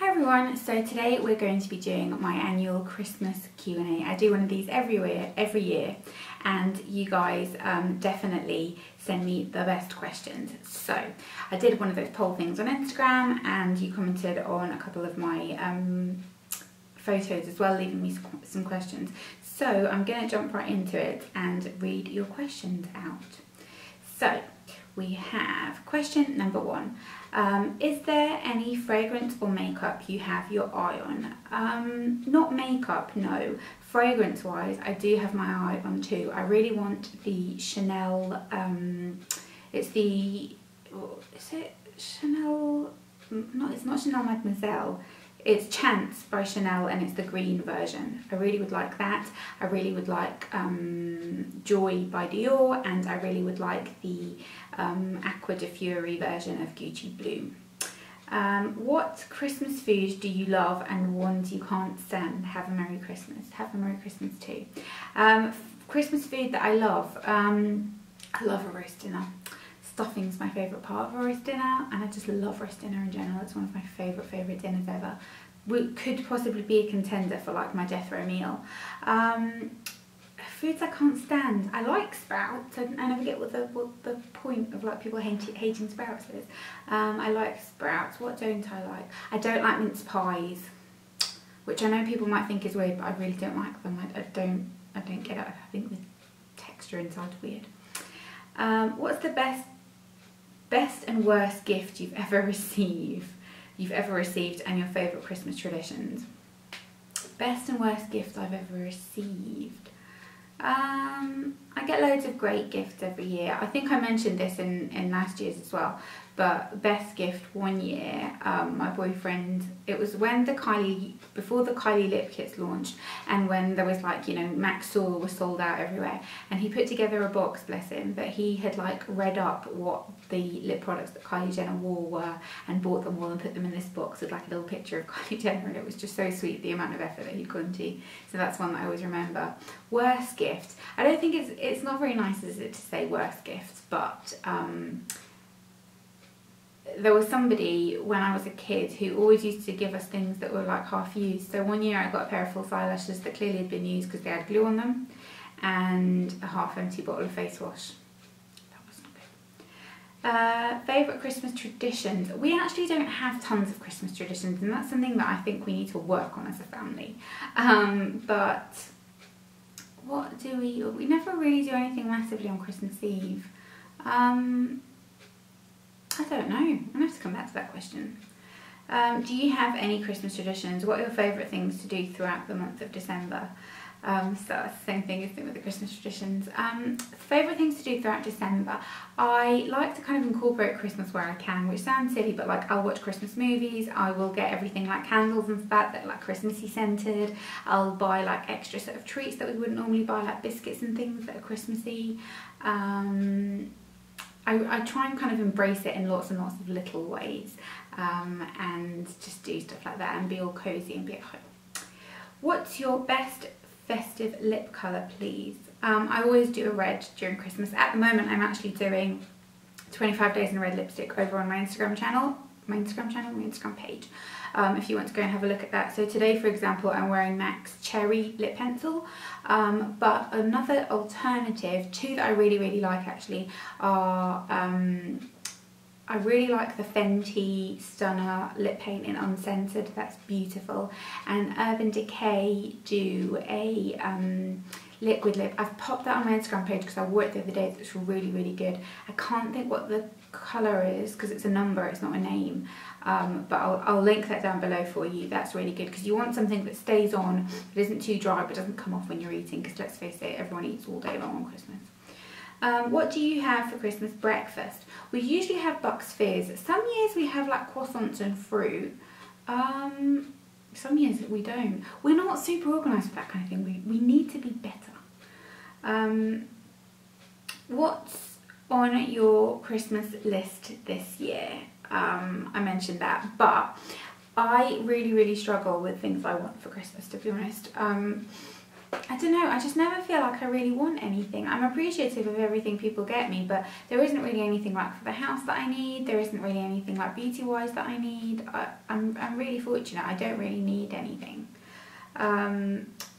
Hi everyone, so today we're going to be doing my annual Christmas Q&A. I do one of these every year and you guys definitely send me the best questions. So I did one of those poll things on Instagram and you commented on a couple of my photos as well, leaving me some questions. So I'm going to jump right into it and read your questions out. So we have question number 1. Is there any fragrance or makeup you have your eye on? Not makeup, no. Fragrance wise, I do have my eye on 2. I really want the Chanel, it's the, is it Chanel, it's not Chanel Mademoiselle. It's Chance by Chanel and it's the green version. I really would like that. I really would like Joy by Dior, and I really would like the Aqua de Fury version of Gucci Bloom. What Christmas food do you love and ones you can't stand? Have a Merry Christmas. Have a Merry Christmas too. Christmas food that I love a roast dinner. Stuffing's my favourite part of a roast dinner, and I just love roast dinner in general. It's one of my favourite dinners ever. Could possibly be a contender for like my death row meal. Foods I can't stand. I like sprouts. I never get what the point of like people hating sprouts is. I like sprouts. What don't I like? I don't like mince pies, which I know people might think is weird, but I really don't like them. I don't get it. I think the texture inside's weird. What's the best and worst gift you've ever received and your favourite Christmas traditions? Best and worst gift I've ever received. I get loads of great gifts every year. I think I mentioned this in last year's as well, but best gift one year, my boyfriend, it was when before the Kylie lip kits launched, and when there was like, you know, Max Soul was sold out everywhere, and he put together a box, bless him, that he had like read up what the lip products that Kylie Jenner wore were and bought them all and put them in this box with like a little picture of Kylie Jenner, and it was just so sweet, the amount of effort that he'd gone to. So that's one that I always remember. Worst gift, I don't think it's not very nice, is it, to say worst gift, but there was somebody when I was a kid who always used to give us things that were like half used. So one year I got a pair of false eyelashes that clearly had been used because they had glue on them, and a half empty bottle of face wash. That was not good. Favourite Christmas traditions? We actually don't have tons of Christmas traditions, and that's something that I think we need to work on as a family. But what do we never really do anything massively on Christmas Eve. I don't know. I'm going to have to come back to that question. Do you have any Christmas traditions? What are your favourite things to do throughout the month of December? So that's the same thing, isn't it, with the Christmas traditions. Favourite things to do throughout December? I like to kind of incorporate Christmas where I can, which sounds silly, but like I'll watch Christmas movies, I will get everything like candles and stuff that are like Christmassy scented. I'll buy like extra sort of treats that we wouldn't normally buy, like biscuits and things that are Christmassy. I try and kind of embrace it in lots and lots of little ways, and just do stuff like that and be all cosy and be at home. What's your best festive lip colour, please? I always do a red during Christmas. At the moment I'm actually doing 25 days in red lipstick over on my Instagram page. If you want to go and have a look at that. So today, for example, I'm wearing MAC's Cherry lip pencil, but another alternative, 2 that I really like actually, are I really like the Fenty Stunner lip paint in Uncensored. That's beautiful. And Urban Decay do a liquid lip. I've popped that on my Instagram page because I wore it the other day. It's really good. I can't think what the colour is because it's a number, it's not a name. But I'll link that down below for you. That's really good because you want something that stays on, but isn't too dry, but doesn't come off when you're eating, because let's face it, everyone eats all day long on Christmas. What do you have for Christmas breakfast? We usually have Bucks Fizz. Some years we have like croissants and fruit. Some years we don't. We're not super organised with that kind of thing. We need to be better. What's on your Christmas list this year? I mentioned that, but I really struggle with things I want for Christmas, to be honest. I don't know, I just never feel like I really want anything. I'm appreciative of everything people get me, but there isn't really anything like for the house that I need. There isn't really anything like beauty-wise that I need. I'm really fortunate. I don't really need anything.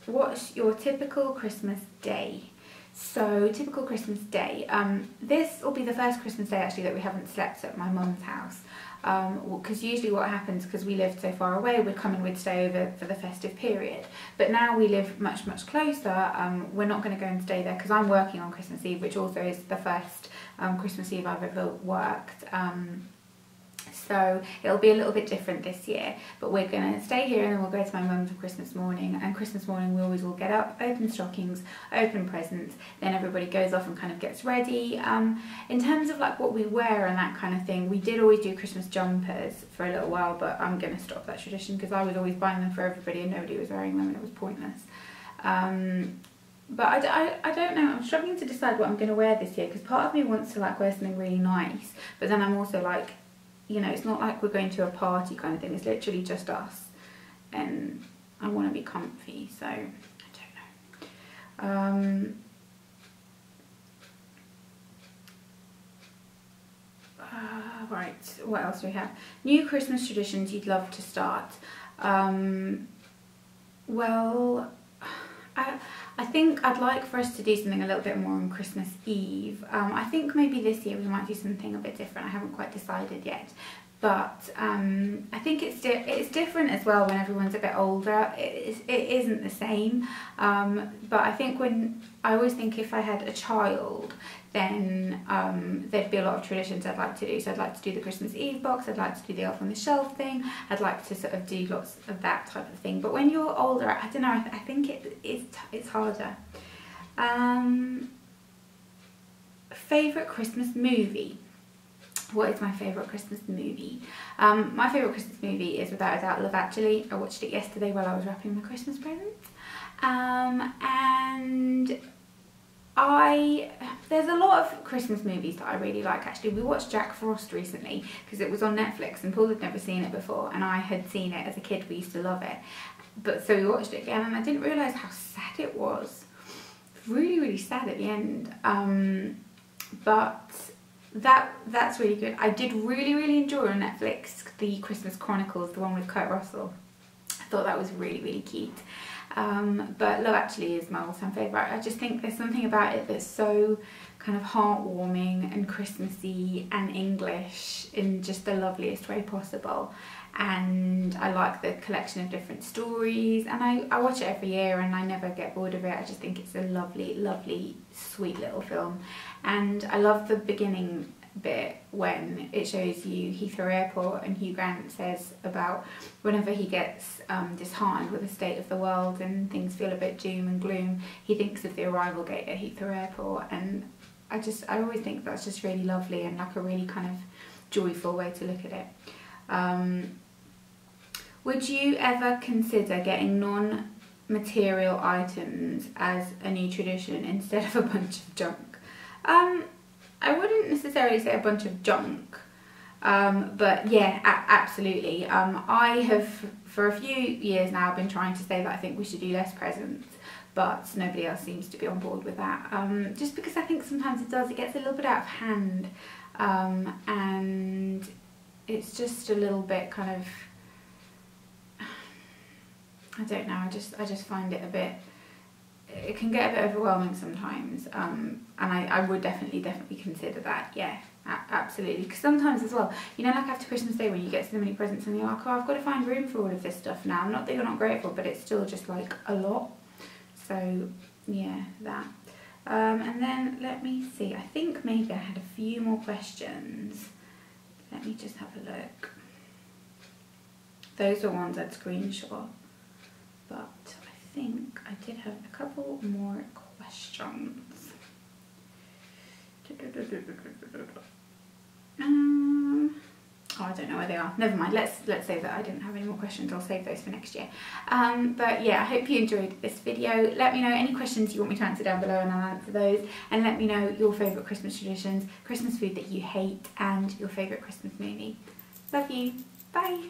What's your typical Christmas day? So, typical Christmas day. This will be the first Christmas day actually that we haven't slept at my mum's house. Because usually what happens, because we lived so far away, we'd stay over for the festive period. But now we live much, much closer. We're not going to go and stay there because I'm working on Christmas Eve, which also is the first Christmas Eve I've ever worked. So it'll be a little bit different this year, but we're going to stay here and then we'll go to my mum for Christmas morning. And Christmas morning we always all get up, open stockings, open presents, then everybody goes off and kind of gets ready. In terms of like what we wear and that kind of thing, we did always do Christmas jumpers for a little while, but I'm going to stop that tradition because I was always buying them for everybody and nobody was wearing them and it was pointless. But I don't know, I'm struggling to decide what I'm going to wear this year because part of me wants to like wear something really nice, but then I'm also like, you know, it's not like we're going to a party kind of thing, it's literally just us and I want to be comfy, so I don't know. Right, what else do we have? New Christmas traditions you'd love to start. Well, I think I'd like for us to do something a little bit more on Christmas Eve. I think maybe this year we might do something a bit different. I haven't quite decided yet. But I think it's different as well when everyone's a bit older. It isn't the same. But I think I always think if I had a child, then there'd be a lot of traditions I'd like to do. So I'd like to do the Christmas Eve box, I'd like to do the Elf on the Shelf thing, I'd like to sort of do lots of that type of thing. But when you're older, I don't know, I think it's harder. Favourite Christmas movie? What is my favourite Christmas movie? My favourite Christmas movie is without a doubt Love Actually. I watched it yesterday while I was wrapping my Christmas presents. And there's a lot of Christmas movies that I really like actually. We watched Jack Frost recently because it was on Netflix and Paul had never seen it before and I had seen it as a kid. We used to love it. But so we watched it again and I didn't realise how sad it was. Really, really sad at the end. But that's really good. I did really, really enjoy on Netflix the Christmas Chronicles, the one with Kurt Russell. I thought that was really, really cute. But Love Actually is my all-time favourite. I just think there's something about it that's so kind of heartwarming and Christmassy and English in just the loveliest way possible. And I like the collection of different stories and I watch it every year and I never get bored of it. I just think it's a lovely, lovely, sweet little film. And I love the beginning bit when it shows you Heathrow Airport and Hugh Grant says about whenever he gets disheartened with the state of the world and things feel a bit doom and gloom, he thinks of the arrival gate at Heathrow Airport. And I always think that's just really lovely and like a really kind of joyful way to look at it. Would you ever consider getting non-material items as a new tradition instead of a bunch of junk? I wouldn't necessarily say a bunch of junk, but yeah, absolutely. I have, for a few years now, been trying to say that I think we should do less presents, but nobody else seems to be on board with that. Just because I think sometimes it gets a little bit out of hand, and it's just a little bit kind of, I don't know, I just find it a bit, it can get a bit overwhelming sometimes, and I would definitely consider that, yeah, absolutely, because sometimes as well, you know, like after Christmas Day when you get so many presents and you're like, oh, I've got to find room for all of this stuff now, not that you're not grateful, but it's still just like a lot, so yeah, that. And then let me see, I think maybe I had a few more questions, let me just have a look. Those are ones I'd screenshot. But I think I did have a couple more questions. Oh, I don't know where they are. Never mind. Let's say that I didn't have any more questions. I'll save those for next year. But yeah, I hope you enjoyed this video. Let me know any questions you want me to answer down below and I'll answer those. And let me know your favourite Christmas traditions, Christmas food that you hate, and your favourite Christmas movie. Love you. Bye.